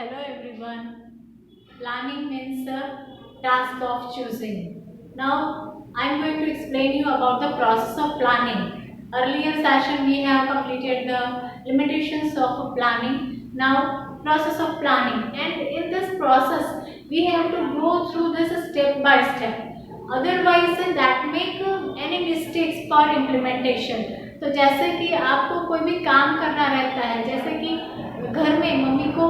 Hello everyone. Planning means the task of choosing. Now I am going to explain you about the process of planning. Earlier session we have completed the limitations of planning. Now process of planning, and in this process we have to go through this step by step. Otherwise that make any mistakes for implementation. तो जैसे कि आपको कोई भी काम करना रहता है, जैसे कि घर में मम्मी को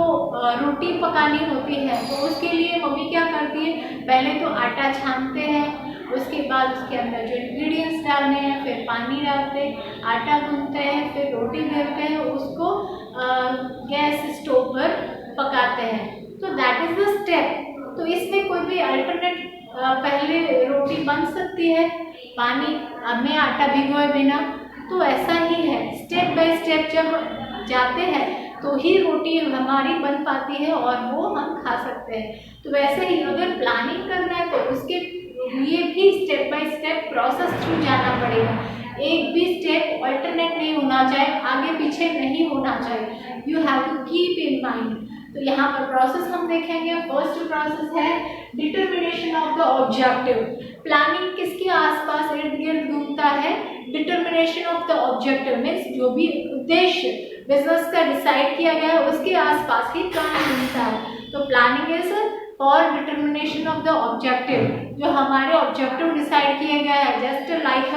रोटी पकानी होती है, तो उसके लिए मम्मी क्या करती है, पहले तो आटा छानते हैं, उसके बाद उसके अंदर जो इंग्रेडिएंट्स डालने हैं, फिर पानी डालते हैं, आटा गूंथते हैं, फिर रोटी बेलते हैं, उसको गैस स्टोव पर पकाते हैं। तो दैट इज द स्टेप। तो इसमें कोई भी अल्टरनेट पहले रोटी बन सकती है पानी में आटा भिगोए बिना। तो ऐसा ही है, स्टेप बाय स्टेप जब जाते हैं तो ही रोटी हमारी बन पाती है और वो हम खा सकते हैं। तो वैसे ही अगर प्लानिंग करना है तो उसके लिए भी step by step process through जाना पड़ेगा। एक भी स्टेप अल्टरनेट नहीं होना चाहिए, आगे पीछे नहीं होना चाहिए। You have to keep in mind. तो यहाँ पर प्रोसेस हम देखेंगे। फर्स्ट प्रोसेस है determination of the objective. Planning किसके आसपास इर्द गिर्द घूमता है? Determination of the objective means जो भी उद्देश्य बिजनेस का डिसाइड किया गया है उसके आसपास ही प्लानिंग घूमता है। तो planning is for determination of the objective. जो हमारे ऑब्जेक्टिव डिसाइड किए गए हैं, जस्ट लाइक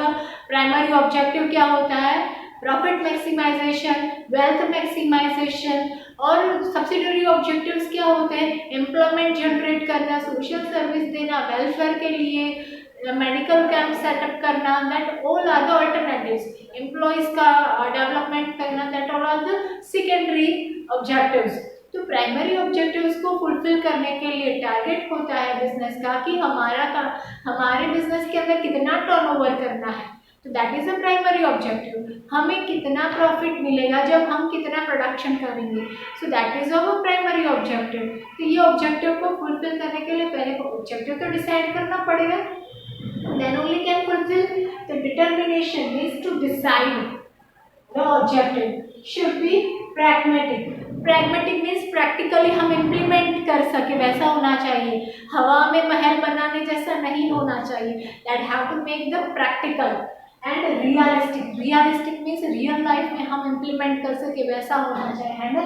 प्राइमरी ऑब्जेक्टिव क्या होता है? Profit maximization, wealth maximization. और सब्सिडरी ऑब्जेक्टिव्स क्या होते हैं? एम्प्लॉयमेंट जनरेट करना, सोशल सर्विस देना, वेलफेयर के लिए मेडिकल कैंप सेटअप करना, that all are the alternatives. Employees का डेवलपमेंट करना, that all are the secondary objectives. तो प्राइमरी ऑब्जेक्टिव्स को फुलफिल करने के लिए टारगेट होता है बिजनेस का कि हमारे बिजनेस के अंदर कितना टर्नओवर करना है। तो that is a primary objective. हमें कितना प्रॉफिट मिलेगा जब हम कितना प्रोडक्शन करेंगे। So that is our primary objective. तो ये ऑब्जेक्टिव को फुलफिल करने के लिए पहले ऑब्जेक्टिव तो डिसाइड करना पड़ेगा, then only can fulfill. The determination is to decide the objective should be pragmatic. Pragmatic means practically हम implement कर सके वैसा होना चाहिए। हवा में महल बनाने जैसा नहीं होना चाहिए। That have to make the practical and realistic. Realistic means real life में हम implement कर सके वैसा होना चाहिए। And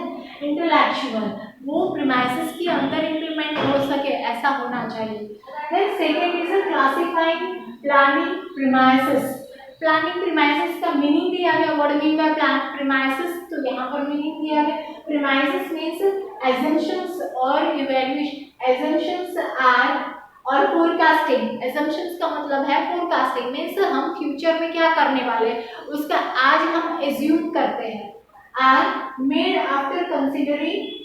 intellectual, वो premises के अंदर implement हो सके ऐसा होना चाहिए। Then second is a classifying planning premises. Planning premises का मीनिंग दिया गया। What mean by plan premises? तो यहाँ पर मीनिंग दिया गया। प्रीमाइसेस मीन्स assumptions और evaluation. Assumptions are और फोरकास्टिंग। assumptions का मतलब है फोरकास्टिंग मीन्स हम फ्यूचर में क्या करने वाले हैं उसका आज हम एज्यूम करते हैं। Are made after considering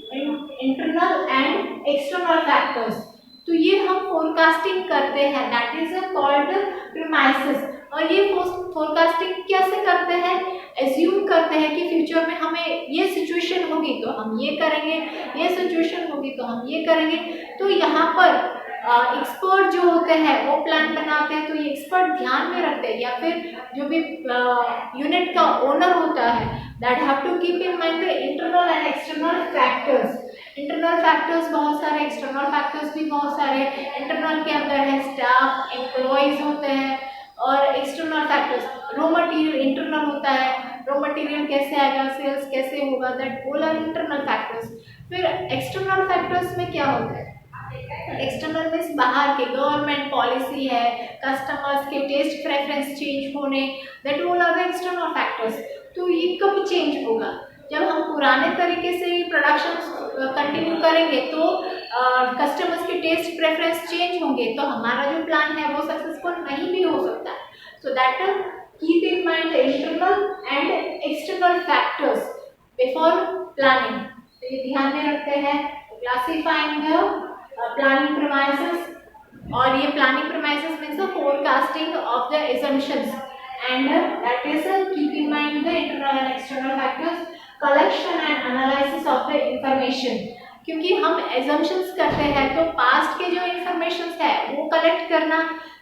internal and external factors. तो ये हम फोरकास्टिंग करते हैं, दैट इज कॉल्ड प्रीमाइसेस। और ये फोरकास्टिंग कैसे करते हैं? एज्यूम करते हैं कि फ्यूचर में हमें ये सिचुएशन होगी तो हम ये करेंगे, ये सिचुएशन होगी तो हम ये करेंगे। तो यहाँ पर एक्सपर्ट जो होते हैं वो प्लान बनाते हैं। तो ये एक्सपर्ट ध्यान में रखते हैं, या फिर जो भी यूनिट का ओनर होता है that have to keep in mind the internal and external factors. Internal factors बहुत सारे, एक्सटर्नल फैक्टर्स भी बहुत सारे। इंटरनल के अंदर है स्टाफ, एम्प्लॉयज होते हैं, और external factors raw material internal होता है। रॉ मटेरियल कैसे आएगा, सेल्स कैसे होगा, that all are internal factors. फिर एक्सटर्नल फैक्टर्स में क्या होता है? एक्सटर्नल मीन्स बाहर के, गवर्नमेंट पॉलिसी है, कस्टमर्स के टेस्ट प्रेफरेंस चेंज होने, that all are the external factors. तो ये कब चेंज होगा? जब हम पुराने तरीके से प्रोडक्शन कंटिन्यू करेंगे तो कस्टमर्स के टेस्ट प्रेफरेंस चेंज होंगे, तो हमारा जो प्लान है वो सक्सेसफुल नहीं भी हो सकता। So that keep in mind the internal and external factors before planning. तो ये ध्यान में रखते हैं। क्लासिफाइंग द प्लानिंग प्रीमाइसेस, और ये planning premises means the forecasting of the assumptions, and that is keep in mind the internal and external factors, collection and analysis of the information। क्योंकि हम assumptions करते हैं तो पास्ट के जो information है वो कलेक्ट करना,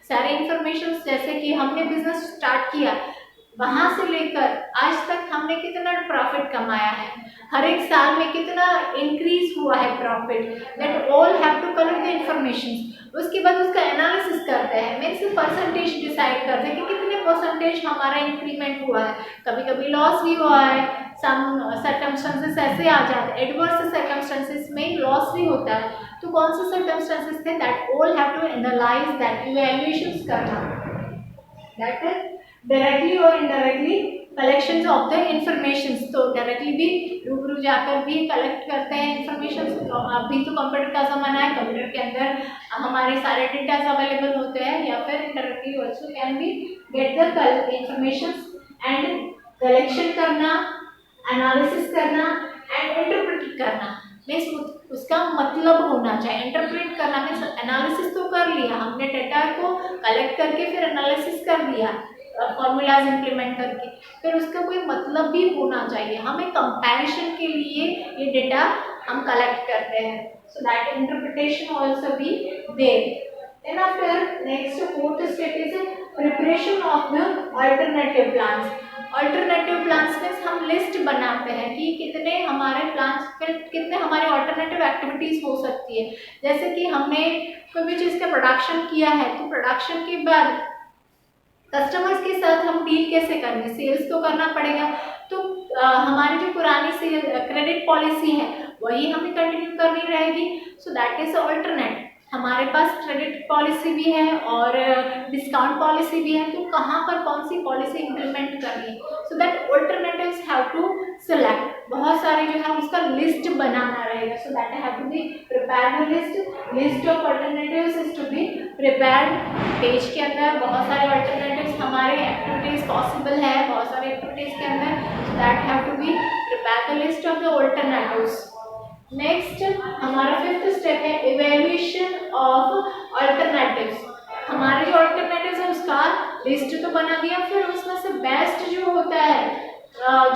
सारे इंफॉर्मेशन, जैसे कि हमने बिजनेस स्टार्ट किया वहां से लेकर आज तक हमने कितना प्रॉफिट कमाया है, हर एक साल में कितना इंक्रीज हुआ है profit, that all have to collect the information. उसके बाद उसका एनालिसिस करते हैं, मीन्स परसेंटेज डिसाइड करते हैं कि कितने परसेंटेज हमारा इंक्रीमेंट हुआ है। कभी कभी लॉस भी हुआ है, सम सर्कमस्टेंसेस ऐसे आ जाते हैं, एडवर्स सर्कमस्टेंसेस में लॉस भी होता है। तो कौन से सर्कमस्टेंसेस थे, that all have to analyse, that evaluations करना, दैट इज डायरेक्टली और indirectly collection of the information. तो डायरेक्टली भी रूबरू जाकर भी कलेक्ट करते हैं इंफॉर्मेशन। अभी तो कंप्यूटर का ज़माना है, कंप्यूटर के अंदर हमारे सारे डेटाज अवेलेबल होते हैं, या फिर indirectly also can be get the information and collection करना, एनालिसिस करना एंड इंटरप्रेट करना। मीन्स उसका मतलब होना चाहिए। इंटरप्रेट करना मीन्स एनालिसिस तो कर लिया हमने, डेटा को कलेक्ट करके फिर एनालिसिस कर दिया फॉर्मूलाज इंप्लीमेंट करके, फिर उसका कोई मतलब भी होना चाहिए। हमें कंपैरिजन के लिए ये डेटा हम कलेक्ट करते हैं, so that interpretation also be there. Then after next fourth step is preparation of the alternative plans. Alternative plans में हम लिस्ट बनाते हैं कि कितने हमारे प्लान्स, कितने हमारे अल्टरनेटिव एक्टिविटीज हो सकती है। जैसे कि हमने कोई भी चीज़ का प्रोडक्शन किया है, तो प्रोडक्शन के बाद कस्टमर्स के साथ हम डील कैसे करेंगे, सेल्स तो करना पड़ेगा। तो हमारी जो पुरानी सेल क्रेडिट पॉलिसी है वही हमें कंटिन्यू करनी रहेगी। So that is alternate. हमारे पास क्रेडिट पॉलिसी भी है और डिस्काउंट पॉलिसी भी है, तो कहाँ पर कौन सी पॉलिसी इम्प्लीमेंट करनी है, so that alternatives have to select. बहुत सारे जो है उसका लिस्ट बनाना रहेगा, so that have to be prepare the list of alternatives is to be prepared. Page के अंदर बहुत सारे अल्टरनेटिव्स हमारे एक्टिविटीज पॉसिबल है, बहुत सारे एक्टिविटीज के अंदर, so that have to be prepare the list of the alternatives. Next हमारा फिफ्थ स्टेप है इवैल्यूएशन ऑफ अल्टरनेटिव्स। हमारे जो अल्टरनेटिव्स है उसका लिस्ट तो बना दिया, फिर उसमें से बेस्ट जो होता है,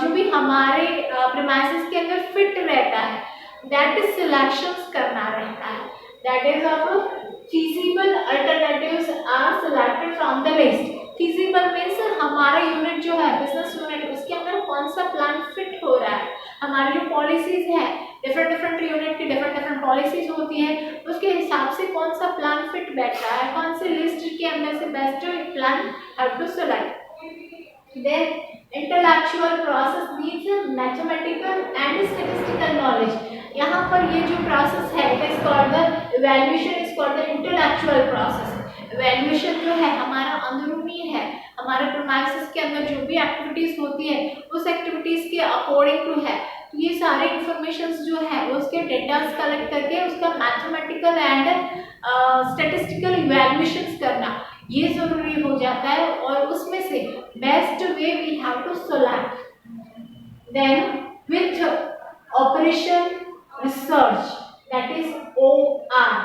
जो भी हमारे प्रीमाइसेस के अंदर फिट रहता है, दैट इज सिलेक्शंस करना रहता है। That is of feasible alternatives are selected from the list। feasible means हमारा यूनिट जो है, बिजनेस यूनिट, उसके अंदर कौन सा प्लान फिट हो रहा है। हमारी जो पॉलिसीज है, डिफरेंट यूनिट की डिफरेंट पॉलिसीज होती है, उसके हिसाब से कौन सा प्लान फिट बैठता है, कौन से लिस्ट के अंदर से best plan have to select. Then intellectual process needs mathematical and statistical knowledge। यहाँ पर ये जो प्रोसेस है, it is called the evaluation is called the intellectual process। evaluation जो है हमारा अंदरूनी है, हमारे प्रीमाइसेस के अंदर जो भी एक्टिविटीज होती है उस एक्टिविटीज के अकॉर्डिंग टू है। तो ये सारे इंफॉर्मेशंस जो है उसके डेटास कलेक्ट करके उसका मैथमेटिकल एंड स्टैटिस्टिकल इवैल्यूएशंस करना ये जरूरी हो जाता है, और उसमें से best way we have to select. Then with operation research, that is OR,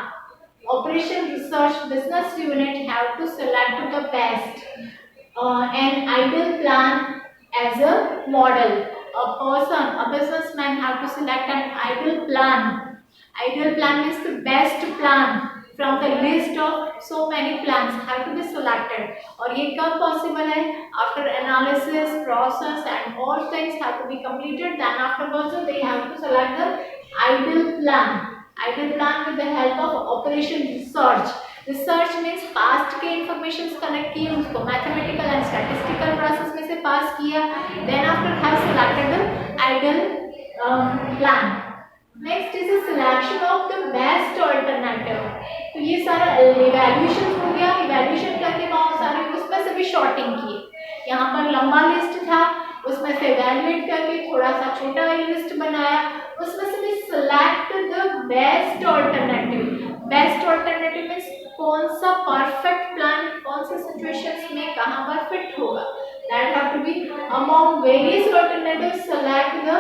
operation research business unit have to select the best an ideal plan as a model. A person, a businessman have to select an ideal plan. Ideal plan means the best plan from the list of so many plans have to be selected। और ये कब possible है? After analysis, process and all things have to be completed, then afterwards they have to select the ideal plan। Ideal plan with the help of operation research। Research means past के information collect किए, उसको mathematical and statistical process में से pass किया, then after have selected the ideal plan. Next is the selection of the best alternative. तो ये सारा evaluation हो गया, इवैल्यूएशन करके बहुत सारे उसमें से भी शॉर्टिंग किए। यहाँ पर लंबा लिस्ट था, उसमें से इवैल्यूएट करके थोड़ा सा छोटा लिस्ट बनाया, उसमें से भी select the best alternative. Best alternative means कौन सा परफेक्ट प्लान कौन से सिचुएशंस में कहाँ पर फिट होगा। That have to be among various alternatives select the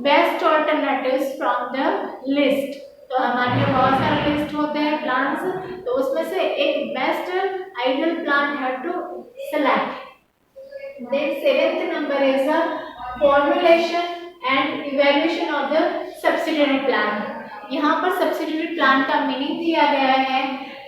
best alternatives from the list. तो हमारे लिए बहुत सारे लिस्ट होते हैं प्लान्स, तो उसमें से एक best ideal plan have to select. Then seventh number is the formulation and evaluation of the subsidiary plan। यहाँ पर subsidiary plan का मीनिंग दिया गया है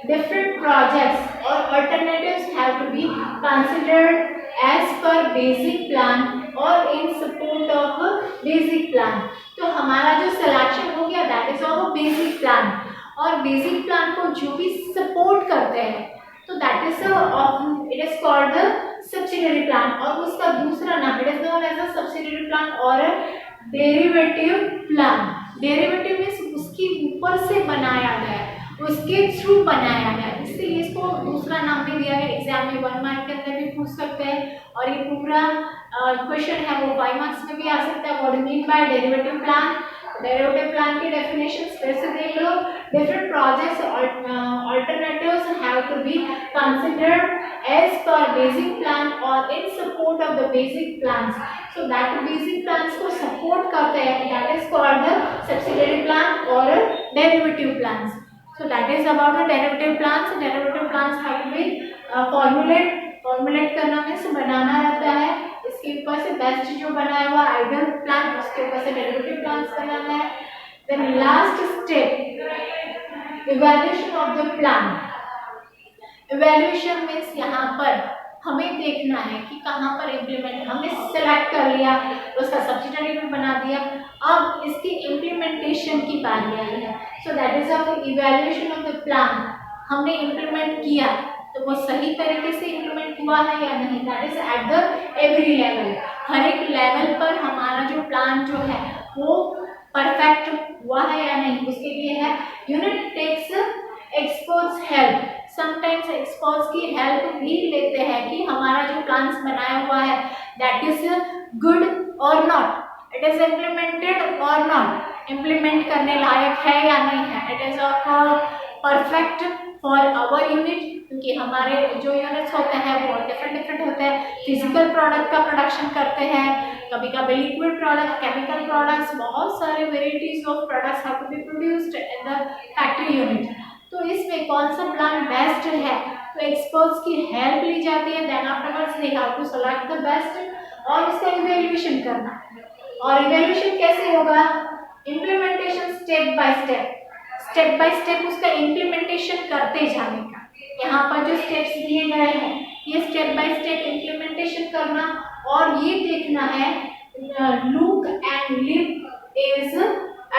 different projects or alternatives have to be considered as per basic plan और in support of basic plan. तो हमारा जो सिलेक्शन हो गया that is of basic plan, और बेसिक प्लान को जो भी सपोर्ट करते हैं तो that is it is called the subsidiary plan, और उसका दूसरा नाम it is known as a subsidiary plan और डेरिवेटिव प्लान। डेरिवेटिव मीन्स उसके ऊपर से बनाया गया, उसके थ्रू बनाया गया, इसलिए इसको दूसरा नाम भी दिया गया। एग्जाम में 1 मार्क के अंदर भी पूछ सकते हैं, और ये पूरा क्वेश्चन है वो 5 मार्क्स में भी आ सकता है। What do mean by derivative plan? Derivative plan की डेफिनेशन फिर से देख लो। Different projects alternatives have to be considered as per basic plan or in support of the basic plans, so that basic plans को support करते हैं, that is called the subsidiary plan or derivative plans. So that is about the derivative plans. Derivative plans have to be formulate करना means बनाना रहता है, इसके ऊपर से best जो बनाया हुआ आइडियल प्लान उसके ऊपर से डेरिवेटिव प्लान्स बनाना है। Then last step evaluation of the plan. Evaluation means यहाँ पर हमें देखना है कि कहाँ पर इम्प्लीमेंट, हमने सेलेक्ट कर लिया, उसका सब्सिडियरी भी बना दिया, अब इसकी इम्प्लीमेंटेशन की बारी आई है। So that is of evaluation of the plan. हमने इम्प्लीमेंट किया तो वो सही तरीके से इम्प्लीमेंट हुआ है या नहीं, that is at the every level. हर एक लेवल पर हमारा जो प्लान जो है वो परफेक्ट हुआ है या नहीं, उसके लिए है unit takes experts help. Sometimes experts की हेल्प भी लेते हैं कि हमारा जो प्लान्स बनाया हुआ है दैट इज गुड और नॉट, इट इज इम्प्लीमेंटेड और नॉट, इम्प्लीमेंट करने लायक है या नहीं है, it is perfect for our unit, क्योंकि हमारे जो यूनिट्स होते हैं वो डिफरेंट होते हैं। फिजिकल प्रोडक्ट का प्रोडक्शन करते हैं, कभी कभी लिक्विड प्रोडक्ट, केमिकल प्रोडक्ट्स, बहुत सारे varieties of products have to be produced in the factory unit. तो इसमें कौन सा प्लान बेस्ट है, तो एक्सपर्ट्स की हेल्प ली जाती है। Then afterwards they have to select the best और उसका इवैल्यूएशन करना। और इवैल्यूएशन कैसे होगा? इम्प्लीमेंटेशन स्टेप बाय स्टेप उसका इम्प्लीमेंटेशन करते जाने का। यहाँ पर जो स्टेप्स दिए गए हैं ये स्टेप बाय स्टेप इम्प्लीमेंटेशन करना, और ये देखना है look and live is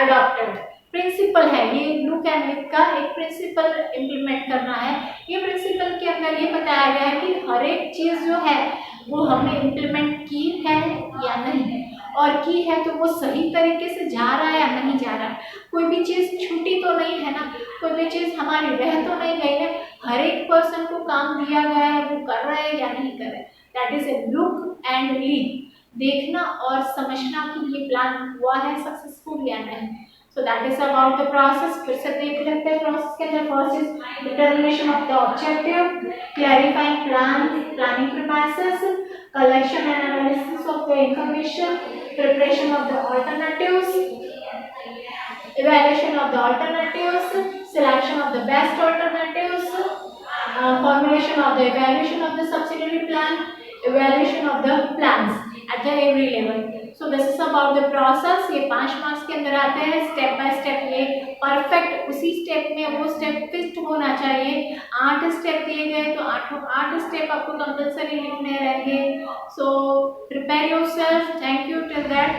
adopted. Principle है ये, लुक एंड लिव का एक प्रिंसिपल इम्प्लीमेंट करना है। ये प्रिंसिपल के अंदर ये बताया गया है कि हर एक चीज जो है वो हमने इम्प्लीमेंट की है या नहीं, और की है तो वो सही तरीके से जा रहा है या नहीं जा रहा है, कोई भी चीज़ छूटी तो नहीं है ना, कोई भी चीज़ हमारी रह तो नहीं गई है, हर एक पर्सन को काम दिया गया है वो कर रहा है या नहीं कर रहा है। That is a look and leave, देखना और समझना कि ये प्लान हुआ है सक्सेसफुल या नहीं। So that is about the process. फिर से देख लेते हैं प्रोसेस के अंदर। First is determination of the objective, clarifying planning premises, collection and analysis of the information, preparation of the alternatives, evaluation of the alternatives, selection of the best alternatives, formulation of the evaluation of the subsidiary plan, evaluation of the plans at the every level. So this is about the process. ये 5 marks के अंदर आते हैं step by step, ये perfect उसी step में वो step fixed होना चाहिए। 8 स्टेप दिए गए तो 8 स्टेप आपको कंपल्सरी लिखने रहेंगे। So prepare yourself. Thank you till that.